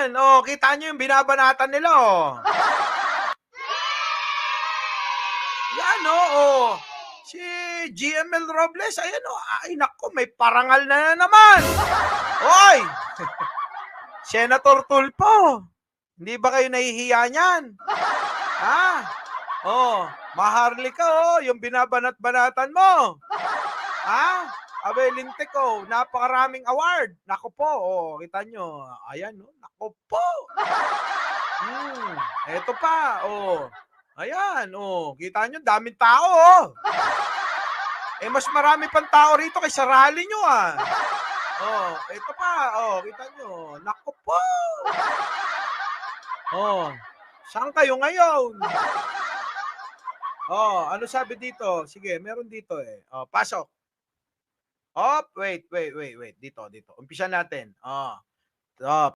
Ayan, oh, kita niyo yung binabanatan nila, oh. Yan, oh. Si GML Robles, ayan, oh. Ay, naku, may parangal na naman. Hoy! Senator Tulfo, hindi ba kayo nahihiya niyan? Ha? Oh, maharlika, oh, yung binabanat-banatan mo. Ha? Abay, lintik, oh, napakaraming award. Naku po, oh, kita nyo. Ayan, oh, naku po. Eto pa, oh. Ayan, oh, kita nyo, daming tao, oh. Eh, mas marami pang tao rito kaysa rally nyo, ah. Oh, eto pa, oh, kita nyo. Naku po. Oh, saan kayo ngayon? Oh, ano sabi dito? Sige, meron dito eh. Oh, pasok. Wait. Dito. Umpisa natin. Oh.